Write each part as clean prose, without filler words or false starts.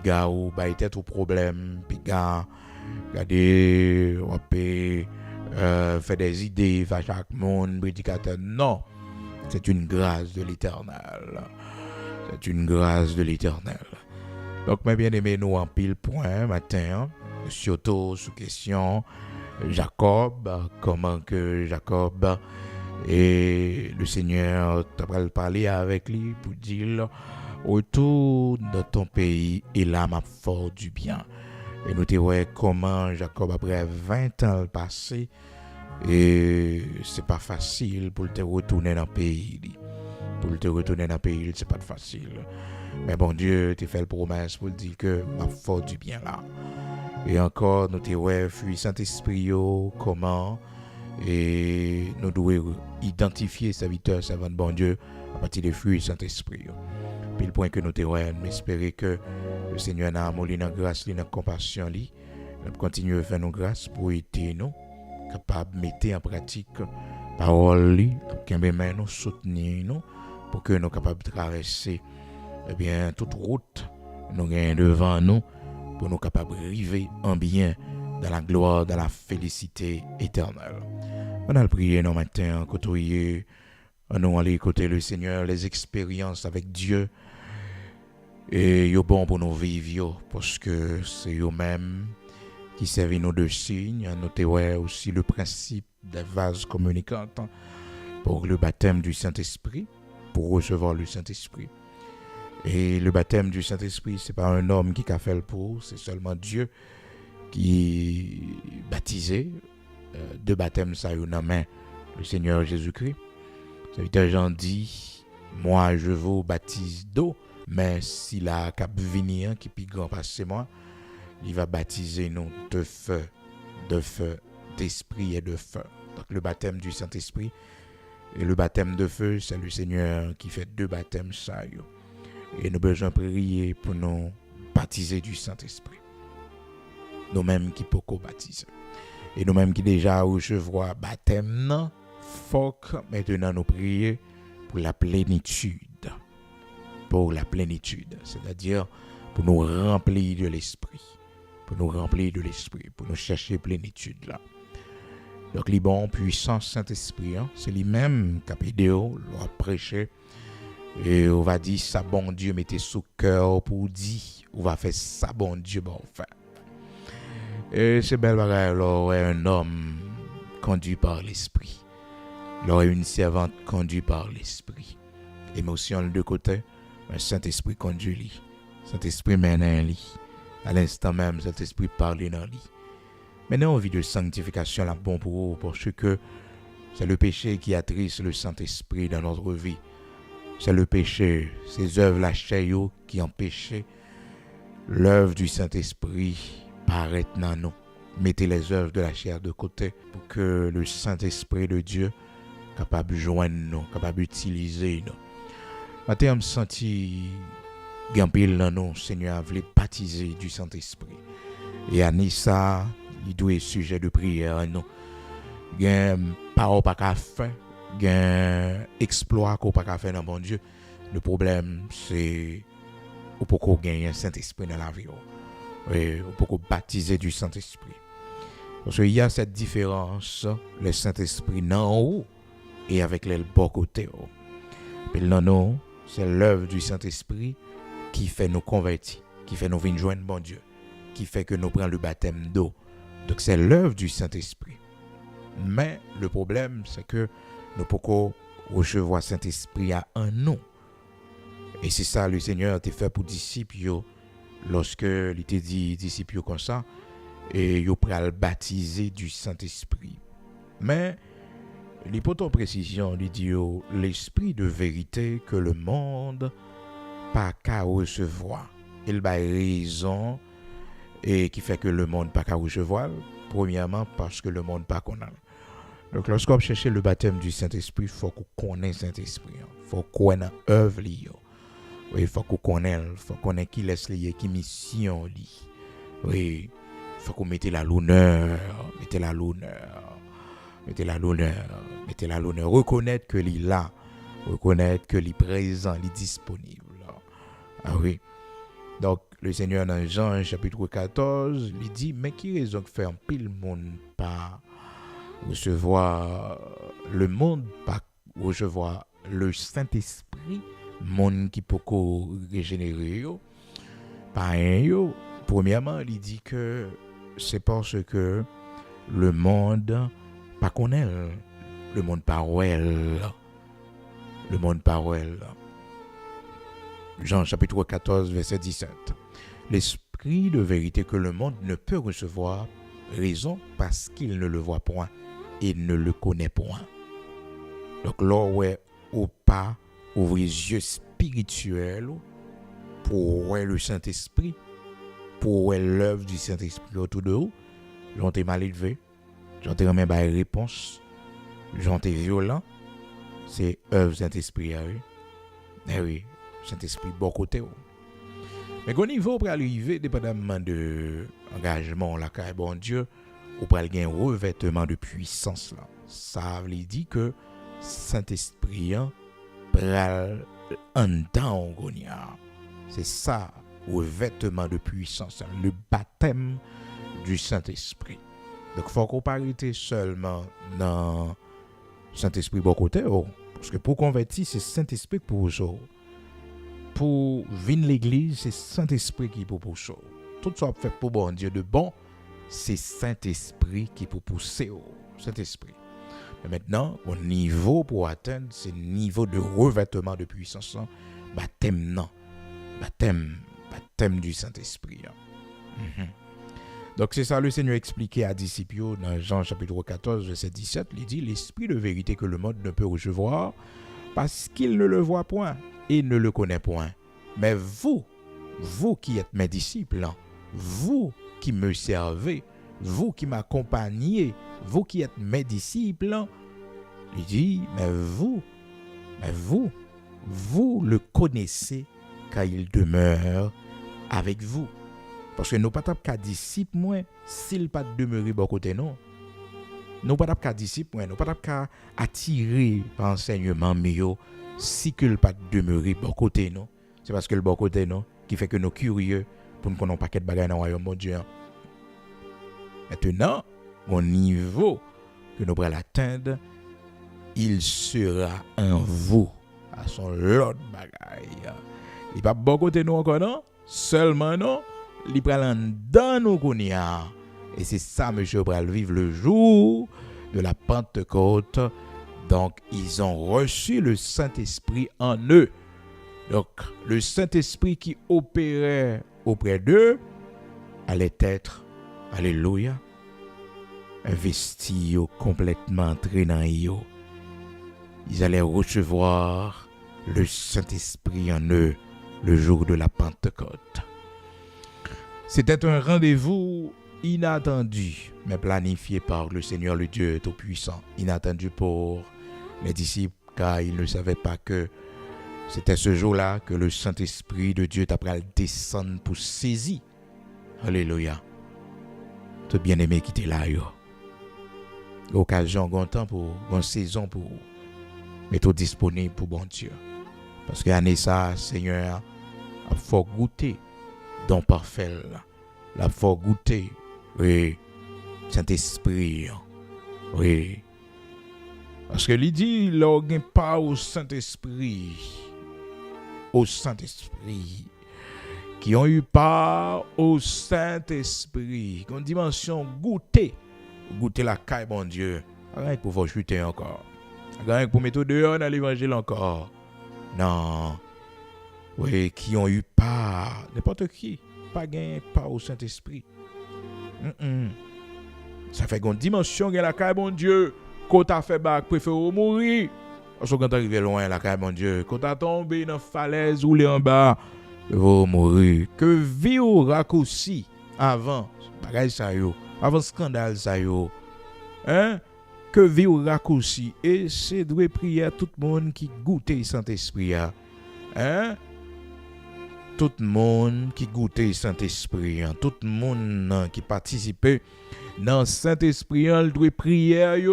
gars ou bah tête au problème puis gars regardez on peut faire des idées à chaque monde prédicateur non, c'est une grâce de l'Éternel. C'est une grâce de l'Éternel. Donc mes bien-aimés, nous en pile point matin, surtout sous question Jacob, comment que Jacob et le Seigneur t'a parlé avec lui pour dire retourne dans ton pays et là m'a fort du bien. Et nous te voyons comment Jacob après 20 ans passé et c'est pas facile pour te retourner dans le pays. Pour te retourner dans le pays, c'est pas facile. Mais bon Dieu te fait la promesse pour dire que m'a fort du bien là. Et encore nous te voyons fruit Saint-Esprit comment et nous devons identifier serviteurs servants de bon Dieu à partir des fruits Saint-Esprit. Puis le point que nous te voyons, espérer que le Seigneur n'a amour, dans grâce, dans compassion, nous continuer à faire nos grâces pour aider nous, capables de mettre en pratique parole, nous soutenir nous, pour que nous soyons capables de traverser toute route nous gagnons devant nous, pour nous capables de arriver en bien dans la gloire, dans la félicité éternelle. On a le prier nos matins, côtoyer, nous aller écouter le Seigneur, les expériences avec Dieu. Et c'est bon pour nous vivre, parce que c'est eux-mêmes qui servent nous de signes. Notez aussi le principe des vases communicants pour le baptême du Saint-Esprit, pour recevoir le Saint-Esprit. Et le baptême du Saint-Esprit, ce n'est pas un homme qui a fait le pour, c'est seulement Dieu qui baptisé. De baptême, ça y est, main le Seigneur Jésus-Christ. Serviteur Jean dit, moi je vous baptise d'eau, mais si la cap venir qui puis grand passer moi, il va baptiser nous de feu, d'esprit et de feu. Donc le baptême du Saint-Esprit et le baptême de feu, c'est le Seigneur qui fait deux baptêmes ça. Et nous avons besoin de prier pour nous baptiser du Saint-Esprit. Nous-mêmes qui pouvons baptiser. Et nous-mêmes qui déjà recevoir baptême, non, faut que maintenant nous prier pour la plénitude. Pour la plénitude, c'est-à-dire pour nous remplir de l'esprit. Pour nous remplir de l'esprit, pour nous chercher plénitude là. Donc, les bons puissant Saint-Esprit, c'est lui-même qui a aidé, l'a prêché. Et on va dire, ça bon Dieu, mettez sous cœur pour dire, on va faire ça bon Dieu, bon faire. Et c'est belle bagaille, là, un homme conduit par l'esprit. Là, une servante conduite par l'esprit. Émotion de côté, un Saint-Esprit conduit lui. Saint-Esprit mène un lit. À l'instant même, Saint-Esprit parle dans lui. Maintenant, on vit de sanctification là bon pour vous, parce que c'est le péché qui attriste le Saint-Esprit dans notre vie. C'est le péché, ces œuvres la chair qui empêchent l'œuvre du Saint-Esprit paraître dans nous. Mettez les œuvres de la chair de côté pour que le Saint-Esprit de Dieu capable de joindre nous, capable d'utiliser nous. Maintenant, je me senti gampil dans nous, Seigneur, voulait baptiser du Saint-Esprit. Et à Nissa, il doit être sujet de prière, non. Il y a une parole pas qu'à faire, il y a un exploit qu'on pas qu'à faire dans mon Dieu. Le problème, c'est qu'on peut gagner un Saint-Esprit dans la vie. Et on peut baptiser du Saint-Esprit. Parce qu'il y a cette différence, le Saint-Esprit en haut et avec les bas côtés. Puis non, c'est l'œuvre du Saint-Esprit qui fait nous convertir, qui fait nous venir joindre bon Dieu, qui fait que nous prenons le baptême d'eau. Donc c'est l'œuvre du Saint-Esprit. Mais le problème, c'est que nous pouvons recevoir le Saint-Esprit à un nom. Et c'est ça le Seigneur t'a fait pour disciples lorsque il t'a dit disciples comme ça, et il a le baptiser du Saint-Esprit. Mais l'hypothèse précision, il dit l'esprit de vérité que le monde pas qu'à recevoir. Il a raison et qui fait que le monde pas qu'à recevoir. Premièrement, parce que le monde pas connaît. Donc, lorsqu'on cherche le baptême du Saint-Esprit, il faut qu'on connaisse le Saint-Esprit. Il faut qu'on connaisse l'œuvre. Oui, il faut qu'on connaisse. Il faut qu'on connaisse qui laisse lier, qui mission li. Oui, il faut qu'on mette la l'honneur. Mettez la l'honneur. Reconnaître que il est là. Reconnaître que il est présent, il est disponible. Ah oui. Donc, le Seigneur dans Jean chapitre 14, il dit, mais qui raison que fait un pile monde pas recevoir le monde, pas recevoir le Saint-Esprit, monde qui peut régénérer yo, pas un yo. Premièrement, il dit que c'est parce que le monde pas connaît, le monde pas le monde pas Jean chapitre 14 verset 17. L'esprit de vérité que le monde ne peut recevoir, raison parce qu'il ne le voit point et ne le connaît point. Donc là ouais ou pas ouvrir les yeux spirituels pour voir le Saint-Esprit, pour voir l'œuvre du Saint-Esprit autour de vous, j'en t'ai mal élevé, j'en t'ai remis par réponse, j'en t'ai violent, c'est œuvre Saint-Esprit. Eh oui, Saint-Esprit bon côté. Mais au niveau pour arriver, dépendamment de l'engagement, la carrière bon Dieu, ou pour gagner un revêtement de puissance là. Ça veut dire que Saint-Esprit pral en dedans gonia. C'est ça, revêtement de puissance, le baptême du Saint-Esprit. Donc faut qu'on pas arrêter seulement dans Saint-Esprit bon côté, parce que pour convertir, c'est Saint-Esprit pour vous. Pour venir l'église, c'est Saint-Esprit qui pour pousser. Tout ça fait pour bon Dieu de bon, c'est Saint-Esprit qui pour pousser. Saint-Esprit. Mais maintenant, au niveau pour atteindre, c'est le niveau de revêtement de puissance, baptême non. Baptême du Saint-Esprit. Donc c'est ça le Seigneur expliquait à disciples dans Jean chapitre 14 verset 17, il dit l'esprit de vérité que le monde ne peut recevoir parce qu'il ne le voit point et ne le connaît point. Mais vous qui êtes mes disciples, vous qui me servez, vous qui m'accompagnez, vous qui êtes mes disciples, il dit mais vous le connaissez car il demeure avec vous. Parce que nous pas qu'à disciples moins s'il pas demeurer bon côté non. Nous pas qu'à disciples moins, nous pas qu'à attirer par enseignement mieux si que pas demeurer bon côté non. C'est parce que le bon côté non qui fait que nous curieux pour nous connaître paquet de bagages dans le royaume de Dieu. Maintenant, au niveau que nous allons atteindre, il sera en vous à son l'autre bagaille. Il pas bon côté nous encore non, seulement non. Li pral dans nous konya. Et c'est ça, monsieur, pral vivre le jour de la Pentecôte. Donc, ils ont reçu le Saint-Esprit en eux. Donc, le Saint-Esprit qui opérait auprès d'eux allait être, alléluia, investi complètement entré dans eux. Ils allaient recevoir le Saint-Esprit en eux le jour de la Pentecôte. C'était un rendez-vous inattendu, mais planifié par le Seigneur le Dieu Tout-Puissant. Inattendu pour les disciples, car ils ne savaient pas que c'était ce jour-là que le Saint-Esprit de Dieu t'apprend à descendre pour saisir. Alléluia. Tout bien-aimé qui était là, yo. Occasion, bon temps pour, bonne saison pour mettre disponible pour bon Dieu. Parce que l'année ça, Seigneur, a fort goûter. Don parfait, la faut goûter, oui, Saint-Esprit, oui. Parce que il dit, là, il n'y a pas au Saint-Esprit, qui ont eu part au Saint-Esprit, qui ont dimension goûter la caille, bon Dieu, rien pour vous chuter encore, rien pour mettre dehors dans l'évangile encore, non. Oui, qui ont eu part, n'importe qui, pas gagné part au Saint-Esprit. Ça fait une dimension de la caille, mon Dieu, quand tu as fait bac, préfère mourir. Parce que quand tu arrives loin, la caille, mon Dieu, quand tu as tombé dans la falaise ou en bas, tu vas mourir. Que vie ou raccourci avant, pareil ça yo, avant scandale ça yo, hein? Que vie ou raccourci, et c'est de prier à tout le monde qui goûte le Saint-Esprit, hein? Tout le monde qui goûtait le Saint-Esprit, tout le monde qui participait dans le Saint-Esprit, il doit prier.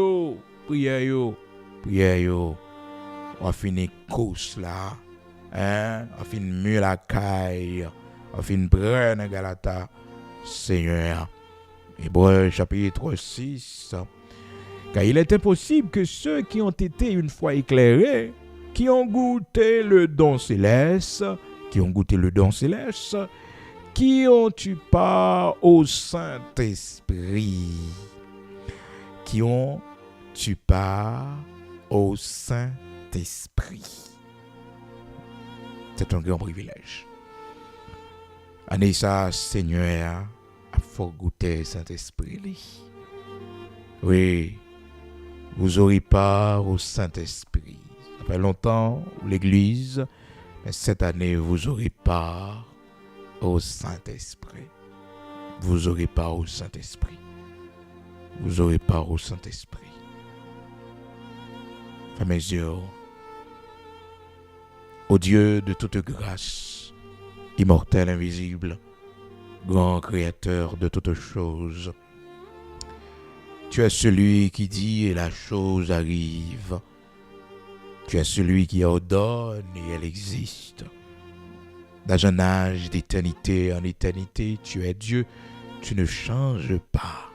On finit course là, on finit mieux la caille, On fin prendre Galata, Seigneur. Hébreux chapitre 6. Car il est impossible que ceux qui ont été une fois éclairés, qui ont goûté le don céleste, qui ont eu part au Saint-Esprit, qui ont eu part au Saint-Esprit. C'est un grand privilège. Année ça, Seigneur, a fort goûter Saint-Esprit. Oui, vous aurez part au Saint-Esprit. Ça fait longtemps, l'Église, mais cette année, vous aurez part au Saint-Esprit. Vous aurez part au Saint-Esprit. Vous aurez part au Saint-Esprit. Fermez mes yeux. Ô Dieu de toute grâce, immortel, invisible, grand créateur de toutes choses, tu es celui qui dit et la chose arrive. Tu es celui qui ordonne et elle existe. Dans un âge d'éternité en éternité, tu es Dieu, tu ne changes pas.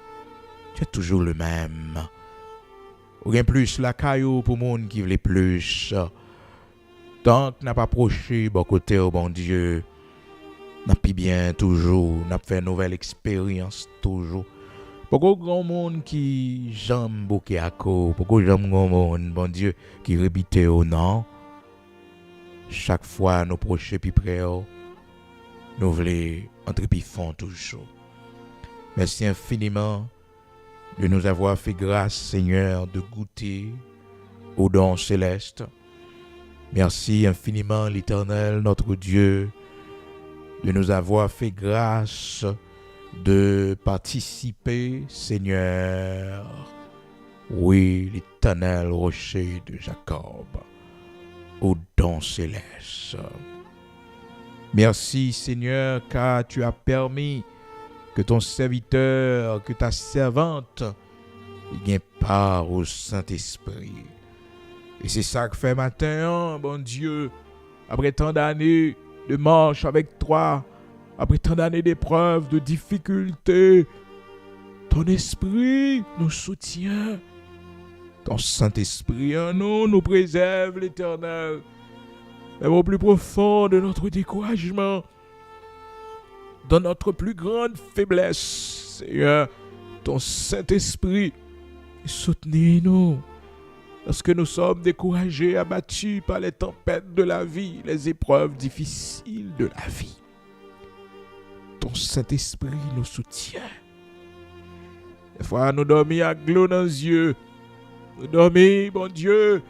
Tu es toujours le même. Rien plus la caillou pour monde qui veut plus. Tant que n'a pas approché bon côté au bon Dieu, n'a pas bien toujours, n'a fait une nouvelle expérience toujours. Beaucoup grand monde qui j'aime beaucoup à cause, beaucoup j'aime grand monde, bon Dieu, qui rébite au nom. Chaque fois nous proches puis près, nous voulons entrer puis fond toujours. Merci infiniment de nous avoir fait grâce, Seigneur, de goûter au don céleste. Merci infiniment, l'Éternel, notre Dieu, de nous avoir fait grâce de participer, Seigneur, oui, l'Éternel rocher de Jacob, au don céleste. Merci, Seigneur, car tu as permis que ton serviteur, que ta servante ait part au Saint-Esprit. Et c'est ça que fait matin, bon Dieu, après tant d'années de marche avec toi, après tant d'années d'épreuves, de difficultés, ton esprit nous soutient. Ton Saint-Esprit en nous préserve, l'Éternel. Même au plus profond de notre découragement, dans notre plus grande faiblesse, Seigneur, ton Saint-Esprit soutient nous. Lorsque nous sommes découragés, abattus par les tempêtes de la vie, les épreuves difficiles de la vie, ton Saint-Esprit nous soutient. Des fois, nous dormons à glos dans les yeux. Nous dormons, bon Dieu,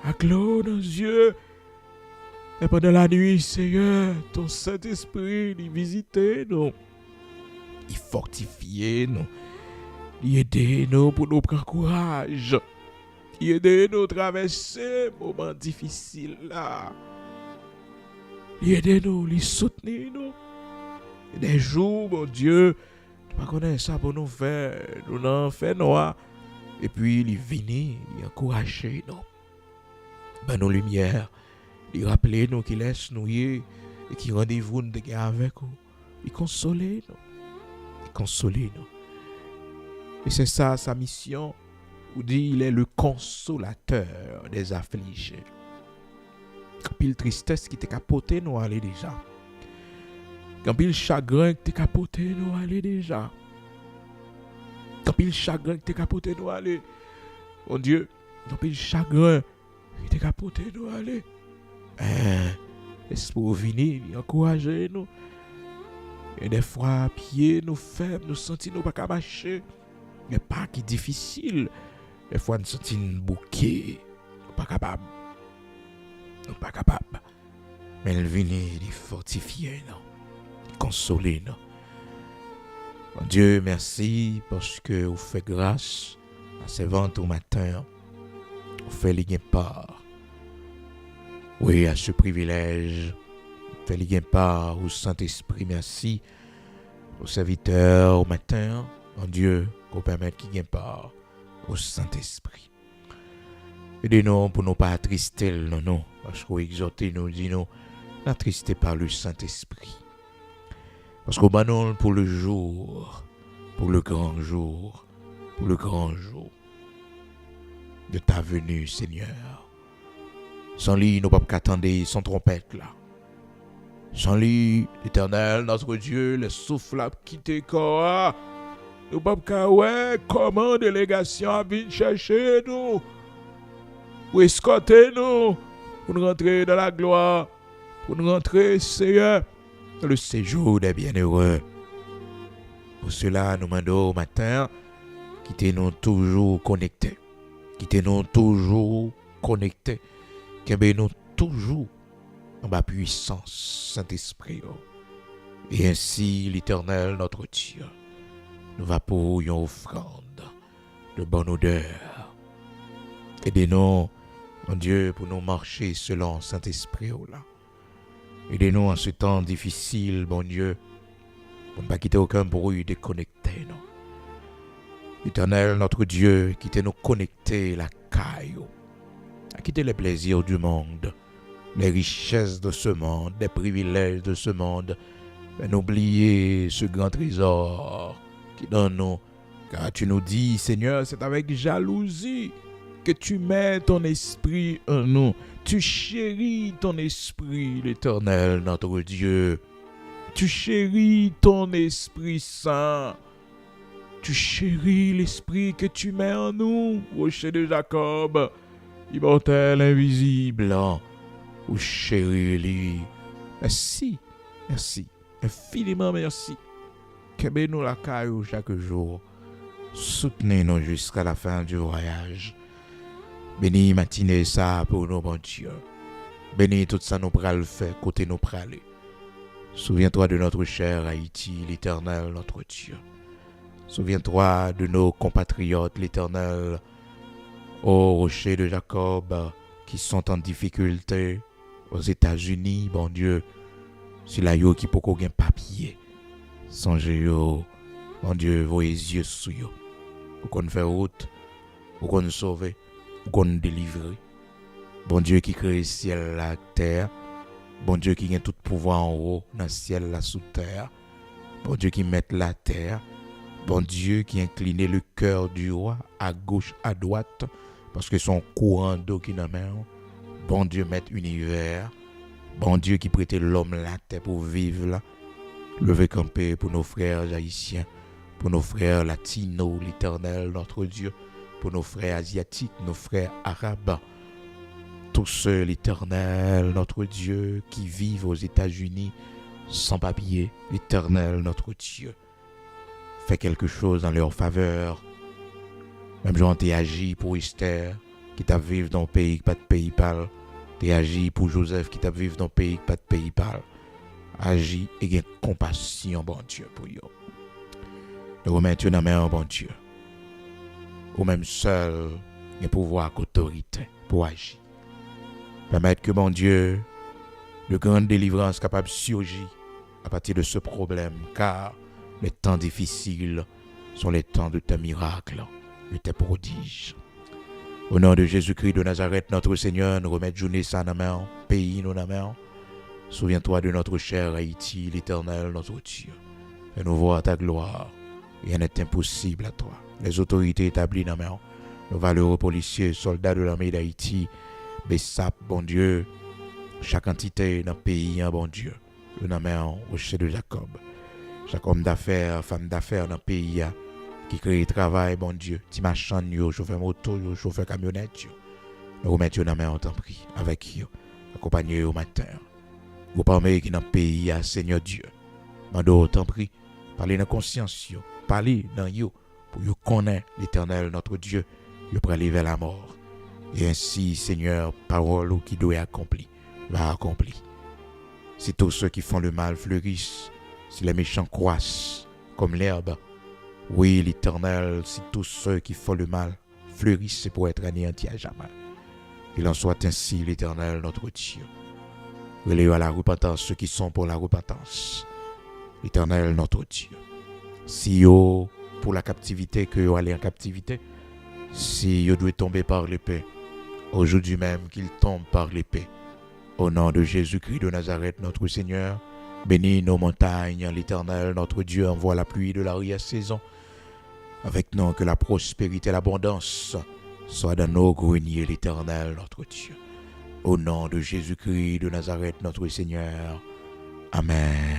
à glos dans les yeux. Et pendant la nuit, Seigneur, ton Saint-Esprit, il visite nous. Il fortifie nous. Il aide nous pour nous prendre courage. Il aide nous à traverser les moments difficiles là. Il aide nous, il soutient nous. Et des jours, mon Dieu, tu ne connais ça pour nous faire. Nous n'en faisons pas. Et puis, il vient, il encourage nous. Ben, nos lumières. Il rappelle nous qu'il laisse nous et qui rendez-vous avec nous. Il console nous. Il console nous. Et c'est ça sa mission. Où dit il est le consolateur des affligés. Quand il tristesse qui t'est capoté, nous allons déjà. Quand il chagrin qui t'est capoté, nous allons déjà. Quand il chagrin qui t'est capoté, nous allons. Mon Dieu, quand il chagrin qui t'est capoté, nous allons. Espoir venir, encourager nous. Et des fois, pieds nous faibles, nous sentons nous pas qu'à marcher. Mais pas qui difficile. Des fois, nous sentons bouquet. Nous pas capable. Nous pas capable. Mais il vient, il fortifie nous. Il console nous. Mon Dieu, merci parce que vous faites grâce à ces ventes au matin. Vous faites les gains part. Oui, à ce privilège, vous faites les gains part au Saint-Esprit. Merci aux serviteurs au matin. Mon Dieu, qu'on permette qu'ils gagnent part au Saint-Esprit. Aidez-nous pour ne pas attrister, non, parce qu'on exhorte nous, dit nous, n'attristez pas le Saint-Esprit. Parce qu'on bannon pour le jour, pour le grand jour, pour le grand jour de ta venue, Seigneur. Sans lui, nous ne pouvons pas attendre son trompette là. Sans lui, l'Éternel, notre Dieu, le souffle a quitté corps. Nous ne pouvons pas ouais, comment délégation a venu chercher nous, pour escorter nous, pour nous rentrer dans la gloire, pour nous rentrer, Seigneur, dans le séjour des bienheureux. Pour cela, nous demandons au matin, quittez-nous toujours connectés. Quittez-nous toujours connectés. Quittez-nous toujours en ma puissance, Saint-Esprit. Et ainsi, l'Éternel, notre Dieu, nous va pour une offrande de bonne odeur. Aidez-nous, mon Dieu, pour nous marcher selon Saint-Esprit. Aidez-nous en ce temps difficile, mon Dieu, pour ne pas quitter aucun bruit déconnecté, non. Éternel, notre Dieu, quittez nous connecter la caille, à quitter les plaisirs du monde, les richesses de ce monde, les privilèges de ce monde, et n'oublier ce grand trésor qui donne nous. Car tu nous dis, Seigneur, c'est avec jalousie que tu mets ton esprit en nous. Tu chéris ton esprit, l'Éternel, notre Dieu. Tu chéris ton Esprit Saint. Tu chéris l'esprit que tu mets en nous, rocher de Jacob, immortel, invisible. Ou chéris-lui. Merci, merci, infiniment merci. Qu'aimez-nous la caillou chaque jour. Soutenez-nous jusqu'à la fin du voyage. Bénis matinée ça pour nous, bon Dieu. Bénis tout ça nous pral faire, côté nous praler. Souviens-toi de notre cher Haïti, l'Éternel, notre Dieu. Souviens-toi de nos compatriotes, l'Éternel, ô rocher de Jacob, qui sont en difficulté aux États-Unis, bon Dieu. Si la yo qui peut qu'on papier, songez yo, bon Dieu, vos yeux sur yo, pour qu'on fait route, pour qu'on sauve, pour qu'on délivre. Bon Dieu qui crée le ciel, la terre, bon Dieu qui a tout pouvoir en haut, dans le ciel, là, sous terre, bon Dieu qui met la terre. Bon Dieu qui inclinait le cœur du roi à gauche, à droite, parce que son courant d'eau qui n'a mer. Bon Dieu met univers. Bon Dieu qui prêtait l'homme la terre pour vivre là. Levez camper pour nos frères haïtiens, pour nos frères latinos, l'Éternel, notre Dieu, pour nos frères asiatiques, nos frères arabes. Tous ceux, l'Éternel, notre Dieu, qui vivent aux États-Unis sans papier, l'Éternel, notre Dieu. Fais quelque chose en leur faveur. Même Jean t'es agi pour Esther, qui t'a vécu dans le pays, pas de PayPal. T'es agi pour Joseph, qui t'a vécu dans le pays, pas de PayPal. Agis et gain compassion, bon Dieu, pour eux. Nous remettons dans la main, bon Dieu. Ou même seul, il y a pouvoir qu'autorité pour agir. Permettre que, bon Dieu, de grande délivrance capable de surgir à partir de ce problème, car les temps difficiles sont les temps de tes miracles, de tes prodiges. Au nom de Jésus-Christ de Nazareth, notre Seigneur, nous remettons journée ça dans la main, pays nous dans la main. Souviens-toi de notre cher Haïti, l'Éternel, notre Dieu. Et nous voir ta gloire. Rien n'est impossible à toi. Les autorités établies dans la main, nos valeureux policiers, soldats de l'armée d'Haïti, Bessap, bon Dieu, chaque entité dans le pays, bon Dieu, dans la main, rocher de Jacob. Chaque homme d'affaires, femme d'affaires dans le pays qui crée travail, bon Dieu. Ti machin, chauffeur moto, chauffeur camionnette. Nous remettons dans la main, on t'en prie, avec vous, accompagné au matin. Vous parlez qui dans le pays, Seigneur Dieu. Mando, t'en prie, parlez dans la conscience, parlez dans vous, pour vous connaître l'Éternel, notre Dieu, vous pour aller vers la mort. Et ainsi, Seigneur, parole qui doit être accomplie, va accomplir. Si tous ceux qui font le mal fleurissent, si les méchants croissent comme l'herbe, oui, l'Éternel, si tous ceux qui font le mal fleurissent, c'est pour être anéantis à jamais. Il en soit ainsi, l'Éternel, notre Dieu. Relève à la repentance ceux qui sont pour la repentance. L'Éternel, notre Dieu. Si yo, pour la captivité, que yo allez en captivité, si yo doit tomber par l'épée, aujourd'hui même qu'il tombe par l'épée. Au nom de Jésus-Christ de Nazareth, notre Seigneur, Bénis nos montagnes, l'Éternel, notre Dieu, envoie la pluie de l'arrière-saison. Avec nous, que la prospérité et l'abondance soient dans nos greniers, l'Éternel, notre Dieu. Au nom de Jésus-Christ de Nazareth, notre Seigneur. Amen.